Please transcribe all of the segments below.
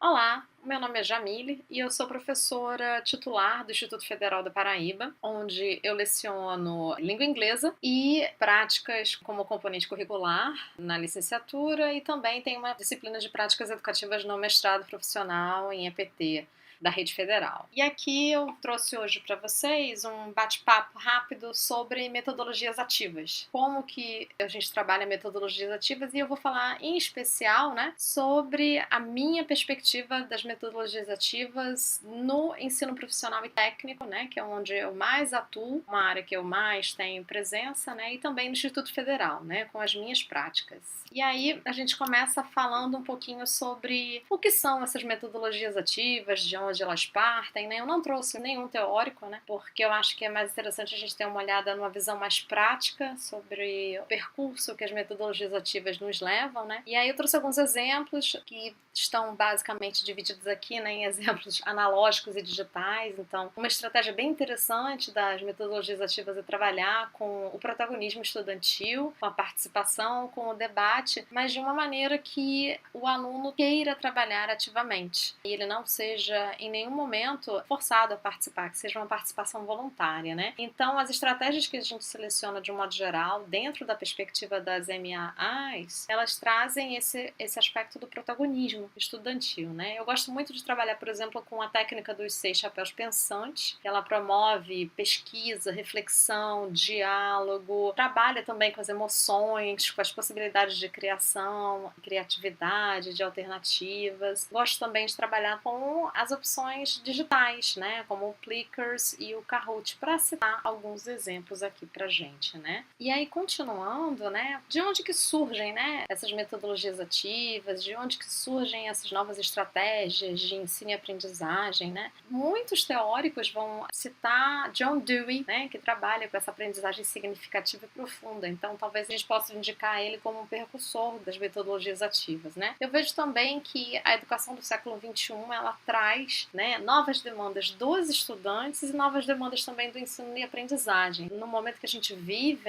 Olá, meu nome é Jamile e eu sou professora titular do Instituto Federal da Paraíba, onde eu leciono língua inglesa e práticas como componente curricular na licenciatura e também tenho uma disciplina de práticas educativas no mestrado profissional em EPT da Rede Federal. E aqui eu trouxe hoje para vocês um bate-papo rápido sobre metodologias ativas. Como que a gente trabalha metodologias ativas e eu vou falar em especial, sobre a minha perspectiva das metodologias ativas no ensino profissional e técnico, que é onde eu mais atuo, uma área que eu mais tenho presença, e também no Instituto Federal, com as minhas práticas. E aí a gente começa falando um pouquinho sobre o que são essas metodologias ativas, de onde elas partem, Eu não trouxe nenhum teórico, porque eu acho que é mais interessante a gente ter uma olhada numa visão mais prática sobre o percurso que as metodologias ativas nos levam, E aí eu trouxe alguns exemplos que estão basicamente divididos aqui, em exemplos analógicos e digitais. Então, uma estratégia bem interessante das metodologias ativas é trabalhar com o protagonismo estudantil, com a participação, com o debate, mas de uma maneira que o aluno queira trabalhar ativamente e ele não seja em nenhum momento forçado a participar, que seja uma participação voluntária, Então, as estratégias que a gente seleciona de um modo geral, dentro da perspectiva das MAAs, elas trazem esse aspecto do protagonismo estudantil, Eu gosto muito de trabalhar, por exemplo, com a técnica dos 6 chapéus pensantes, que ela promove pesquisa, reflexão, diálogo, trabalha também com as emoções, com as possibilidades de criação, criatividade, de alternativas. Gosto também de trabalhar com as opções digitais, como o Plickers e o Kahoot, para citar alguns exemplos aqui pra gente, E aí, continuando, de onde que surgem, essas metodologias ativas, de onde que surgem essas novas estratégias de ensino e aprendizagem, Muitos teóricos vão citar John Dewey, que trabalha com essa aprendizagem significativa e profunda. Então, talvez a gente possa indicar ele como um precursor das metodologias ativas, Eu vejo também que a educação do século XXI, ela traz, novas demandas dos estudantes e novas demandas também do ensino e aprendizagem. No momento que a gente vive,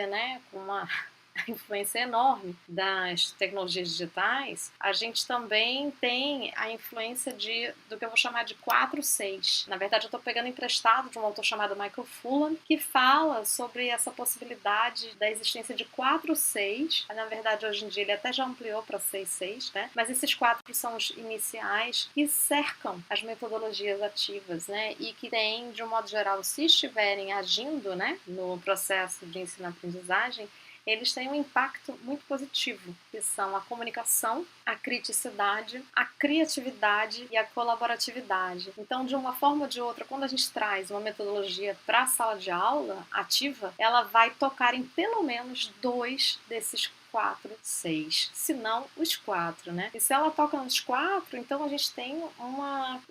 com uma influência enorme das tecnologias digitais, a gente também tem a influência do que eu vou chamar de 4-6. Na verdade, eu estou pegando emprestado de um autor chamado Michael Fullan, que fala sobre essa possibilidade da existência de 4-6. Na verdade, hoje em dia ele até já ampliou para 6-6, Mas esses 4 são os iniciais que cercam as metodologias ativas, E que têm, de um modo geral, se estiverem agindo, no processo de ensino-aprendizagem, eles têm um impacto muito positivo, que são a comunicação, a criticidade, a criatividade e a colaboratividade. Então, de uma forma ou de outra, quando a gente traz uma metodologia para a sala de aula ativa, ela vai tocar em pelo menos 2 desses 4-6, se não os 4, E se ela toca nos 4, então a gente tem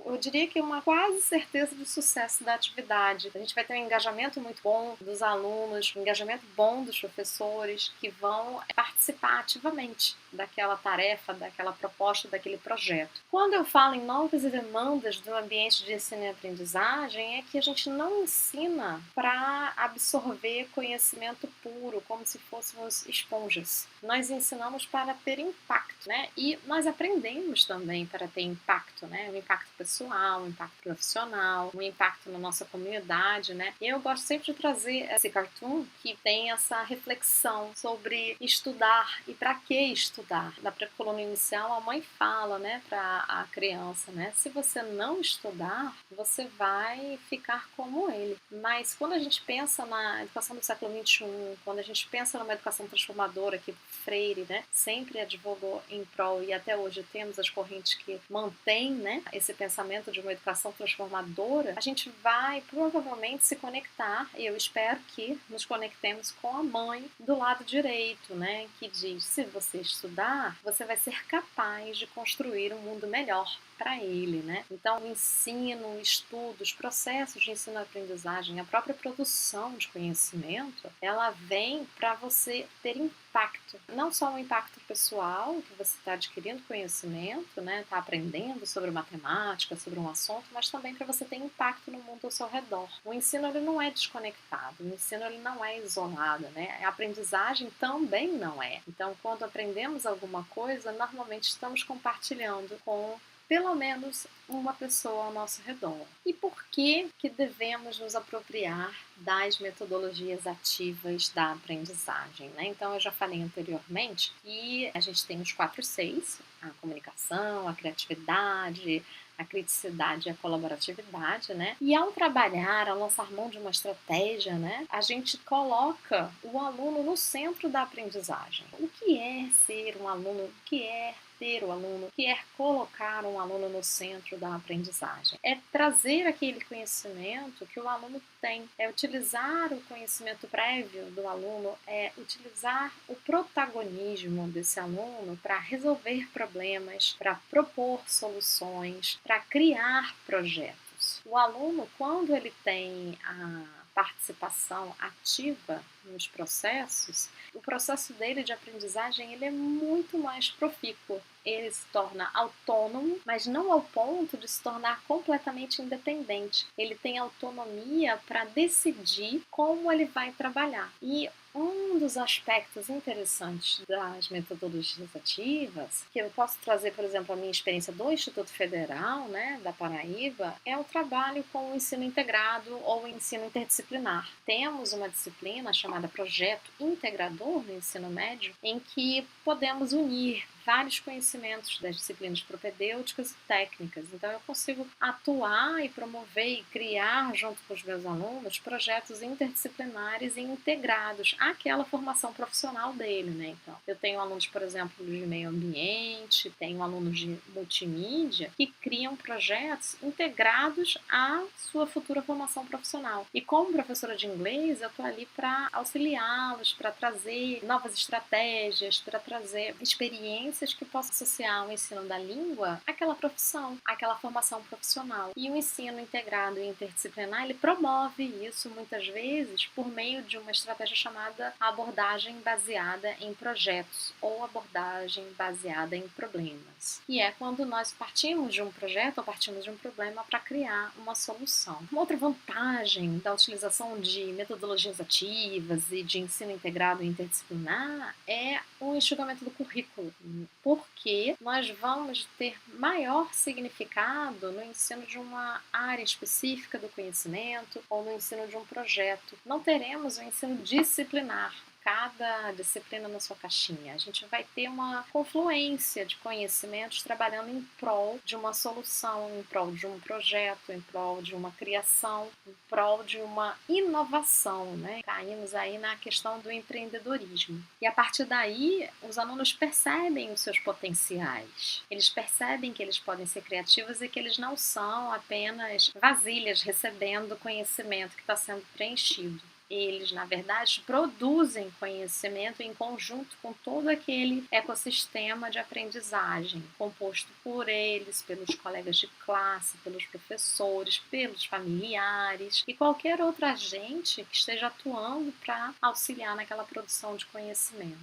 eu diria que uma quase certeza de sucesso da atividade. A gente vai ter um engajamento muito bom dos alunos, um engajamento bom dos professores que vão participar ativamente daquela tarefa, daquela proposta, daquele projeto. Quando eu falo em novas demandas do ambiente de ensino e aprendizagem, é que a gente não ensina para absorver conhecimento puro, como se fôssemos esponjas. Nós ensinamos para ter impacto, E nós aprendemos também para ter impacto, Um impacto pessoal, um impacto profissional, um impacto na nossa comunidade, E eu gosto sempre de trazer esse cartoon que tem essa reflexão sobre estudar e para que estudar. Na pré-coluna inicial, a mãe fala, para a criança, Se você não estudar, você vai ficar como ele. Mas quando a gente pensa na educação do século XXI, quando a gente pensa numa educação transformadora que Freire, sempre advogou em prol, e até hoje temos as correntes que mantêm, esse pensamento de uma educação transformadora, a gente vai provavelmente se conectar, e eu espero que nos conectemos com a mãe do lado direito, que diz: se você estudar, você vai ser capaz de construir um mundo melhor para ele, Então, o ensino, o estudo, os processos de ensino-aprendizagem, a própria produção de conhecimento, ela vem para você ter impacto. Não só um impacto pessoal, que você está adquirindo conhecimento, está aprendendo sobre matemática, sobre um assunto, mas também para você ter impacto no mundo ao seu redor. O ensino, ele não é desconectado, o ensino, ele não é isolado, A aprendizagem também não é. Então, quando aprendemos alguma coisa, normalmente estamos compartilhando com pelo menos uma pessoa ao nosso redor. E por que que devemos nos apropriar das metodologias ativas da aprendizagem, né? Então, eu já falei anteriormente que a gente tem os 4 Cs, a comunicação, a criatividade, a criticidade e a colaboratividade, né? E ao trabalhar, ao lançar mão de uma estratégia, né, a gente coloca o aluno no centro da aprendizagem. O que é ser um aluno? O que é ter o aluno? O que é colocar um aluno no centro da aprendizagem? É trazer aquele conhecimento que o aluno tem, é utilizar o conhecimento prévio do aluno, é utilizar o protagonismo desse aluno para resolver problemas, para propor soluções, para criar projetos. O aluno, quando ele tem a participação ativa nos processos, o processo dele de aprendizagem ele é muito mais profícuo. Ele se torna autônomo, mas não ao ponto de se tornar completamente independente. Ele tem autonomia para decidir como ele vai trabalhar. E um dos aspectos interessantes das metodologias ativas, que eu posso trazer, por exemplo, a minha experiência do Instituto Federal, né, da Paraíba, é o trabalho com o ensino integrado ou o ensino interdisciplinar. Temos uma disciplina chamada Projeto Integrador no ensino médio, em que podemos unir vários conhecimentos das disciplinas propedêuticas e técnicas. Então, eu consigo atuar e promover e criar, junto com os meus alunos, projetos interdisciplinares e integrados àquela formação profissional dele, né? Então, eu tenho alunos, por exemplo, de meio ambiente, tenho alunos de multimídia que criam projetos integrados à sua futura formação profissional. E como professora de inglês, eu estou ali para auxiliá-los, para trazer novas estratégias, para trazer experiências que possam associar o ensino da língua àquela profissão, àquela formação profissional. E o ensino integrado e interdisciplinar, ele promove isso muitas vezes por meio de uma estratégia chamada abordagem baseada em projetos ou abordagem baseada em problemas. E é quando nós partimos de um projeto ou partimos de um problema para criar uma solução. Uma outra vantagem da utilização de metodologias ativas e de ensino integrado e interdisciplinar é o enxugamento do currículo, porque nós vamos ter maior significado no ensino de uma área específica do conhecimento ou no ensino de um projeto. Não teremos o ensino disciplinar, cada disciplina na sua caixinha. A gente vai ter uma confluência de conhecimentos trabalhando em prol de uma solução, em prol de um projeto, em prol de uma criação, em prol de uma inovação, né? Caímos aí na questão do empreendedorismo. E a partir daí, os alunos percebem os seus potenciais. Eles percebem que eles podem ser criativos e que eles não são apenas vasilhas recebendo conhecimento que está sendo preenchido. Eles, na verdade, produzem conhecimento em conjunto com todo aquele ecossistema de aprendizagem, composto por eles, pelos colegas de classe, pelos professores, pelos familiares e qualquer outro agente que esteja atuando para auxiliar naquela produção de conhecimento.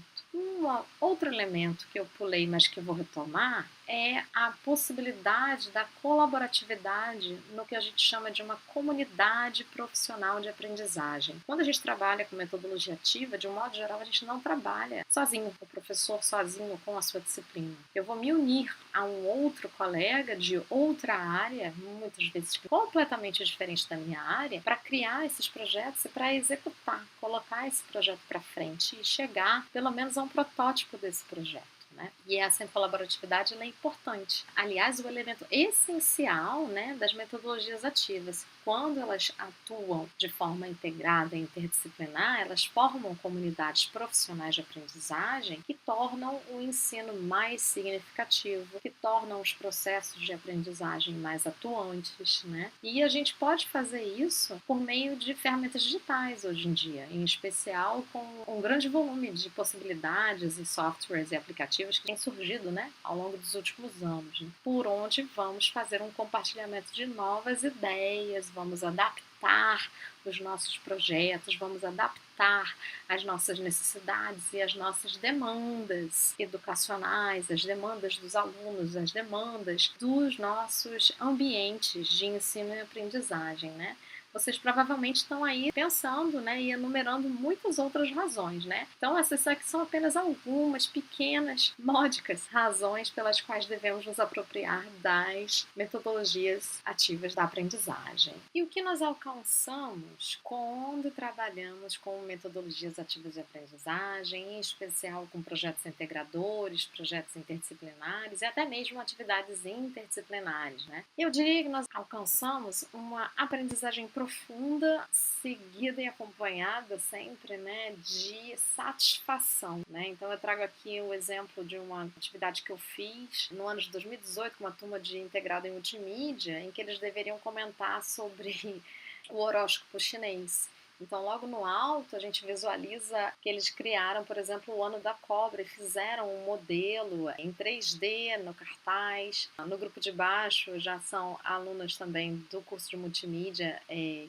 Outro elemento que eu pulei, mas que eu vou retomar, é a possibilidade da colaboratividade no que a gente chama de uma comunidade profissional de aprendizagem. Quando a gente trabalha com metodologia ativa, de um modo geral, a gente não trabalha sozinho, o professor sozinho com a sua disciplina. Eu vou me unir a um outro colega de outra área, muitas vezes completamente diferente da minha área, para criar esses projetos e para executar, colocar esse projeto para frente e chegar, pelo menos, a um protótipo desse projeto. Né? E essa colaboratividade ela é importante. Aliás, o elemento essencial, né, das metodologias ativas, quando elas atuam de forma integrada e interdisciplinar, elas formam comunidades profissionais de aprendizagem que tornam o ensino mais significativo, que tornam os processos de aprendizagem mais atuantes. Né? E a gente pode fazer isso por meio de ferramentas digitais hoje em dia, em especial com um grande volume de possibilidades e softwares e aplicativos que têm surgido, né, ao longo dos últimos anos, né, por onde vamos fazer um compartilhamento de novas ideias, vamos adaptar os nossos projetos, vamos adaptar as nossas necessidades e as nossas demandas educacionais, as demandas dos alunos, as demandas dos nossos ambientes de ensino e aprendizagem, né? vocês provavelmente estão aí pensando, né, e enumerando muitas outras razões, né? Então, essas aqui são apenas algumas pequenas, módicas razões pelas quais devemos nos apropriar das metodologias ativas da aprendizagem. E o que nós alcançamos quando trabalhamos com metodologias ativas de aprendizagem, em especial com projetos integradores, projetos interdisciplinares e até mesmo atividades interdisciplinares, né? Eu diria que nós alcançamos uma aprendizagem profunda, seguida e acompanhada sempre, né, de satisfação, né? Então eu trago aqui o exemplo de uma atividade que eu fiz no ano de 2018 com uma turma de integrado em multimídia, em que eles deveriam comentar sobre o horóscopo chinês. Então, logo no alto, a gente visualiza que eles criaram, por exemplo, o ano da cobra e fizeram um modelo em 3D no cartaz. No grupo de baixo já são alunas também do curso de multimídia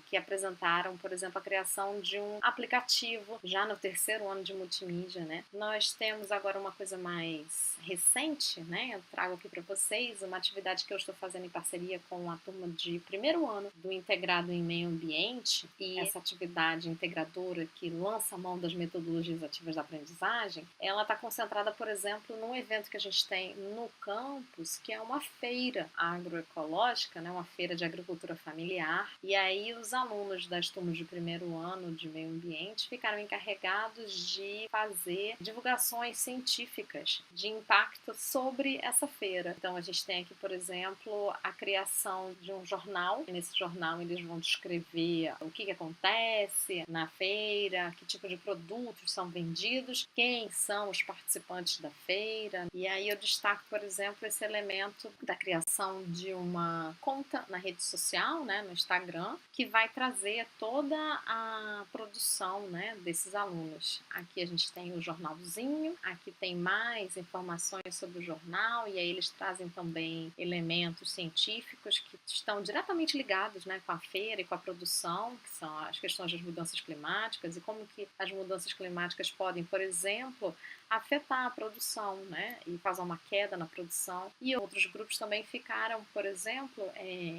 que apresentaram, por exemplo, a criação de um aplicativo já no terceiro ano de multimídia, né? Nós temos agora uma coisa mais recente, né? Eu trago aqui para vocês uma atividade que eu estou fazendo em parceria com a turma de primeiro ano do Integrado em Meio Ambiente, e essa atividade integradora que lança a mão das metodologias ativas da aprendizagem, ela está concentrada, por exemplo, num evento que a gente tem no campus, que é uma feira agroecológica, né, uma feira de agricultura familiar, e aí os alunos das turmas de primeiro ano de meio ambiente ficaram encarregados de fazer divulgações científicas de impacto sobre essa feira. Então a gente tem aqui, por exemplo, a criação de um jornal, e nesse jornal eles vão descrever o que acontece na feira, que tipo de produtos são vendidos, quem são os participantes da feira. E aí eu destaco, por exemplo, esse elemento da criação de uma conta na rede social, né, no Instagram, que vai trazer toda a produção, né, desses alunos. Aqui a gente tem o jornalzinho, aqui tem mais informações sobre o jornal, e aí eles trazem também elementos científicos que estão diretamente ligados, né, com a feira e com a produção, que são as questões das mudanças climáticas e como que as mudanças climáticas podem, por exemplo, afetar a produção, né, e causar uma queda na produção. E outros grupos também ficaram, por exemplo,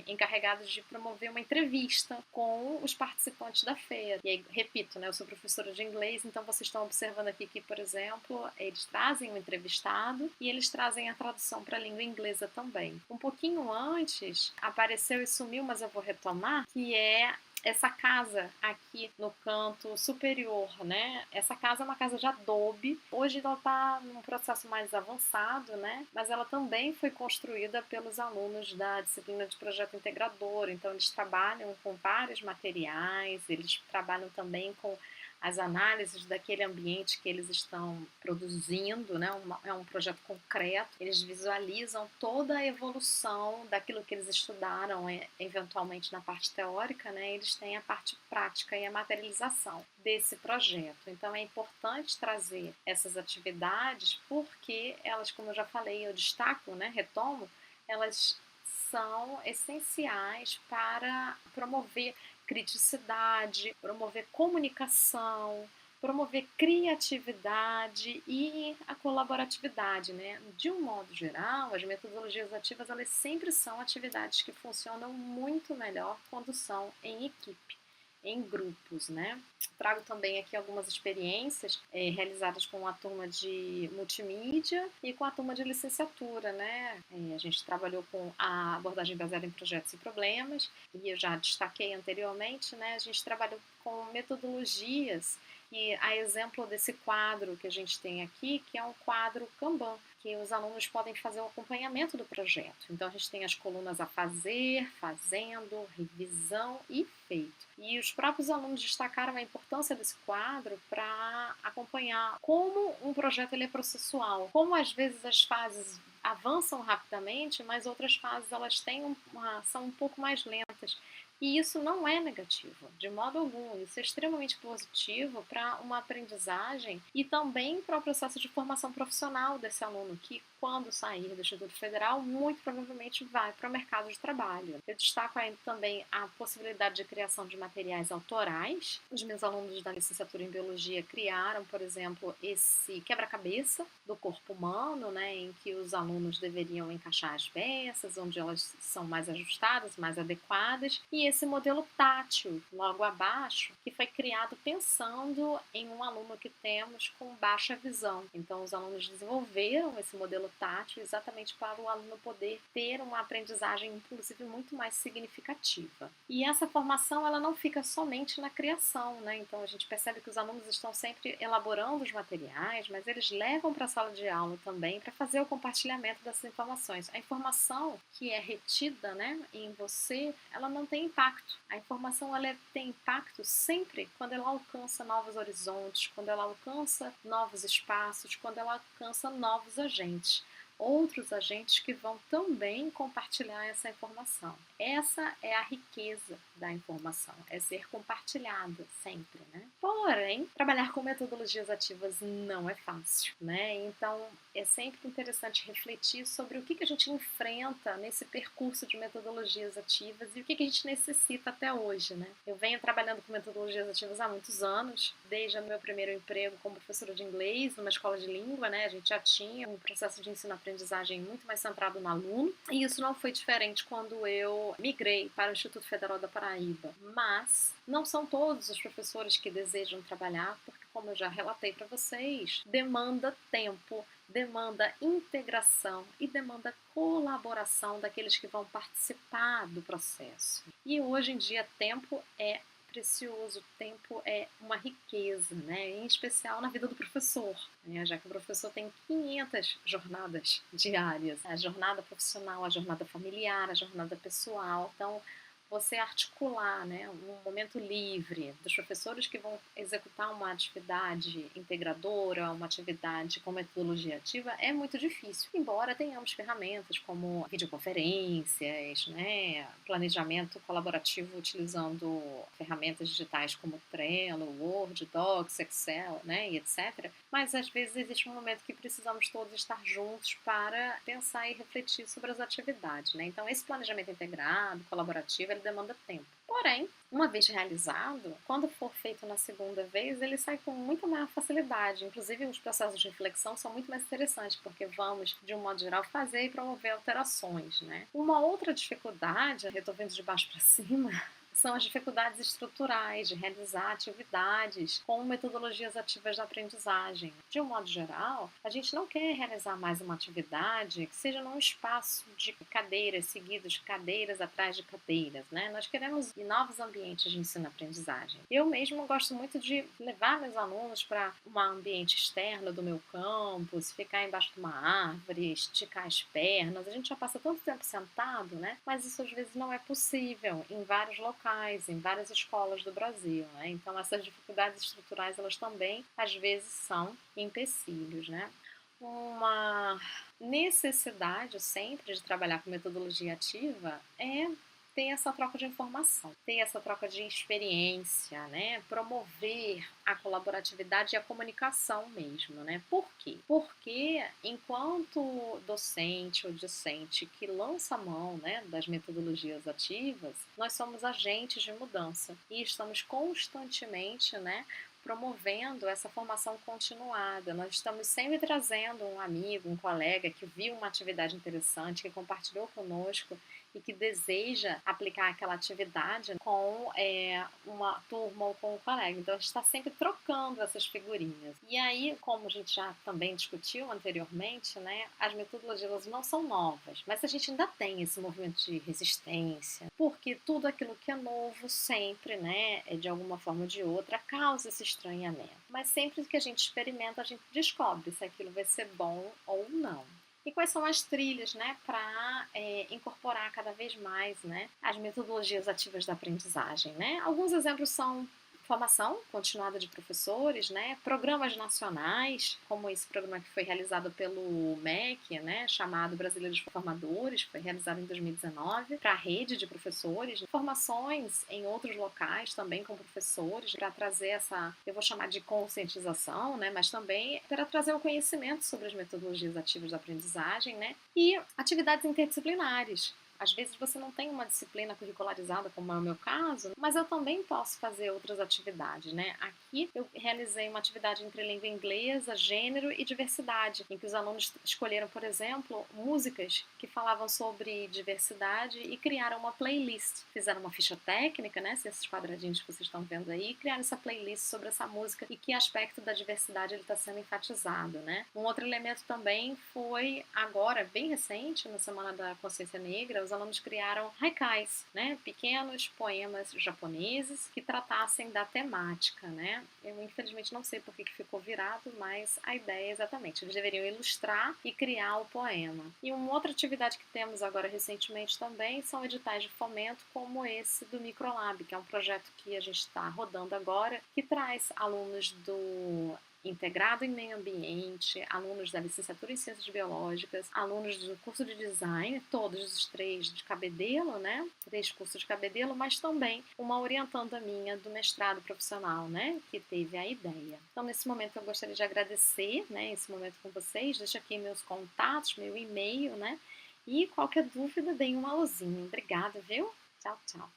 encarregados de promover uma entrevista com os participantes da feira. E aí, repito, né, eu sou professora de inglês, então vocês estão observando aqui que, por exemplo, eles trazem o entrevistado e eles trazem a tradução para a língua inglesa também. Um pouquinho antes, apareceu e sumiu, mas eu vou retomar, que é essa casa aqui no canto superior, né? Essa casa é uma casa de adobe. Hoje ela está num processo mais avançado, né? Mas ela também foi construída pelos alunos da disciplina de projeto integrador. Então eles trabalham com vários materiais, eles trabalham também com as análises daquele ambiente que eles estão produzindo, né? É um projeto concreto. Eles visualizam toda a evolução daquilo que eles estudaram, eventualmente na parte teórica, né? Eles têm a parte prática e a materialização desse projeto. Então é importante trazer essas atividades porque elas, como eu já falei, eu destaco, né? Retomo, elas são essenciais para promover criticidade, promover comunicação, promover criatividade e a colaboratividade, né? De um modo geral, as metodologias ativas elas sempre são atividades que funcionam muito melhor quando são em equipe, em grupos, né? Trago também aqui algumas experiências realizadas com a turma de multimídia e com a turma de licenciatura, né? A gente trabalhou com a abordagem baseada em projetos e problemas, e eu já destaquei anteriormente, né? A gente trabalhou com metodologias e a exemplo desse quadro que a gente tem aqui, que é um quadro Kanban, que os alunos podem fazer o acompanhamento do projeto. Então, a gente tem as colunas a fazer, fazendo, revisão e feito. E os próprios alunos destacaram a importância desse quadro para acompanhar como um projeto ele é processual, como às vezes as fases avançam rapidamente, mas outras fases elas são um pouco mais lentas. E isso não é negativo, de modo algum. Isso é extremamente positivo para uma aprendizagem e também para o processo de formação profissional desse aluno, que quando sair do Instituto Federal, muito provavelmente vai para o mercado de trabalho. Eu destaco ainda também a possibilidade de criação de materiais autorais. Os meus alunos da licenciatura em Biologia criaram, por exemplo, esse quebra-cabeça do corpo humano, né, em que os alunos deveriam encaixar as peças, onde elas são mais ajustadas, mais adequadas, e esse modelo tátil logo abaixo, que foi criado pensando em um aluno que temos com baixa visão. Então, os alunos desenvolveram esse modelo tátil exatamente para o aluno poder ter uma aprendizagem, inclusive, muito mais significativa. E essa formação, ela não fica somente na criação, né? Então, a gente percebe que os alunos estão sempre elaborando os materiais, mas eles levam para a sala de aula também para fazer o compartilhamento dessas informações. A informação que é retida, né, em você, ela não tem impacto. A informação ela tem impacto sempre quando ela alcança novos horizontes, quando ela alcança novos espaços, quando ela alcança novos agentes. Outros agentes que vão também compartilhar essa informação. Essa é a riqueza da informação, é ser compartilhada sempre, né? Porém, trabalhar com metodologias ativas não é fácil, né? Então, é sempre interessante refletir sobre o que a gente enfrenta nesse percurso de metodologias ativas e o que a gente necessita até hoje, né? Eu venho trabalhando com metodologias ativas há muitos anos, desde o meu primeiro emprego como professora de inglês numa escola de língua, né? A gente já tinha um processo de ensino-aprendizagem muito mais centrado no aluno, e isso não foi diferente quando eu migrei para o Instituto Federal da Paraíba. Mas não são todos os professores que desejam trabalhar, porque, como eu já relatei para vocês, demanda tempo, demanda integração e demanda colaboração daqueles que vão participar do processo. E hoje em dia, tempo é precioso, tempo é uma riqueza, né? Em especial na vida do professor, né? Já que o professor tem 500 jornadas diárias, a jornada profissional, a jornada familiar, a jornada pessoal. Então, você articular, né, um momento livre dos professores que vão executar uma atividade integradora, uma atividade com metodologia ativa, é muito difícil. Embora tenhamos ferramentas como videoconferências, né, planejamento colaborativo utilizando ferramentas digitais como Trello, Word, Docs, Excel, né, e etc. Mas às vezes existe um momento que precisamos todos estar juntos para pensar e refletir sobre as atividades, né? Então, esse planejamento integrado, colaborativo, ele demanda tempo. Porém, uma vez realizado, quando for feito na segunda vez, ele sai com muita maior facilidade. Inclusive, os processos de reflexão são muito mais interessantes, porque vamos, de um modo geral, fazer e promover alterações, né? Uma outra dificuldade, eu estou vendo de baixo para cima, são as dificuldades estruturais de realizar atividades com metodologias ativas da aprendizagem. De um modo geral, a gente não quer realizar mais uma atividade que seja num espaço de cadeiras seguidas, cadeiras atrás de cadeiras, né? Nós queremos novos ambientes de ensino-aprendizagem. Eu mesmo gosto muito de levar meus alunos para um ambiente externo do meu campus, ficar embaixo de uma árvore, esticar as pernas. A gente já passa tanto tempo sentado, né? Mas isso às vezes não é possível em vários locais, em várias escolas do Brasil, né? Então essas dificuldades estruturais, elas também às vezes são empecilhos, né? Uma necessidade sempre de trabalhar com metodologia ativa é ter essa troca de informação, ter essa troca de experiência, né? Promover a colaboratividade e a comunicação mesmo, né? Por quê? Porque enquanto docente ou discente que lança a mão, né, das metodologias ativas, nós somos agentes de mudança e estamos constantemente, né, promovendo essa formação continuada. Nós estamos sempre trazendo um amigo, um colega que viu uma atividade interessante, que compartilhou conosco e que deseja aplicar aquela atividade com uma turma ou com um colega. Então, a gente está sempre trocando essas figurinhas. E aí, como a gente já também discutiu anteriormente, né, as metodologias não são novas, mas a gente ainda tem esse movimento de resistência, porque tudo aquilo que é novo sempre, né, de alguma forma ou de outra, causa esse estranhamento. Mas sempre que a gente experimenta, a gente descobre se aquilo vai ser bom ou não. E quais são as trilhas, né, para incorporar cada vez mais, né, as metodologias ativas da aprendizagem, né? Alguns exemplos são formação continuada de professores, né, programas nacionais, como esse programa que foi realizado pelo MEC, né, chamado Brasileiros Formadores, foi realizado em 2019, para a rede de professores, formações em outros locais também com professores, para trazer essa, eu vou chamar de conscientização, né, mas também para trazer o conhecimento sobre as metodologias ativas da aprendizagem, né, e atividades interdisciplinares. Às vezes você não tem uma disciplina curricularizada, como é o meu caso, mas eu também posso fazer outras atividades, né? Aqui eu realizei uma atividade entre língua inglesa, gênero e diversidade, em que os alunos escolheram, por exemplo, músicas que falavam sobre diversidade e criaram uma playlist. Fizeram uma ficha técnica, né? Esses quadradinhos que vocês estão vendo aí, e criaram essa playlist sobre essa música e que aspecto da diversidade ele está sendo enfatizado, né? Um outro elemento também foi agora, bem recente, na Semana da Consciência Negra, os alunos criaram haikais, né? Pequenos poemas japoneses que tratassem da temática, né? Eu infelizmente não sei por que ficou virado, mas a ideia é exatamente, eles deveriam ilustrar e criar o poema. E uma outra atividade que temos agora recentemente também são editais de fomento como esse do Microlab, que é um projeto que a gente está rodando agora, que traz alunos do integrado em meio ambiente, alunos da licenciatura em ciências biológicas, alunos do curso de design, todos os três de Cabedelo, né? 3 cursos de Cabedelo, mas também uma orientanda minha do mestrado profissional, né? Que teve a ideia. Então, nesse momento, eu gostaria de agradecer, né? Esse momento com vocês. Deixo aqui meus contatos, meu e-mail, né? E qualquer dúvida, deem um alôzinho. Obrigada, viu? Tchau, tchau.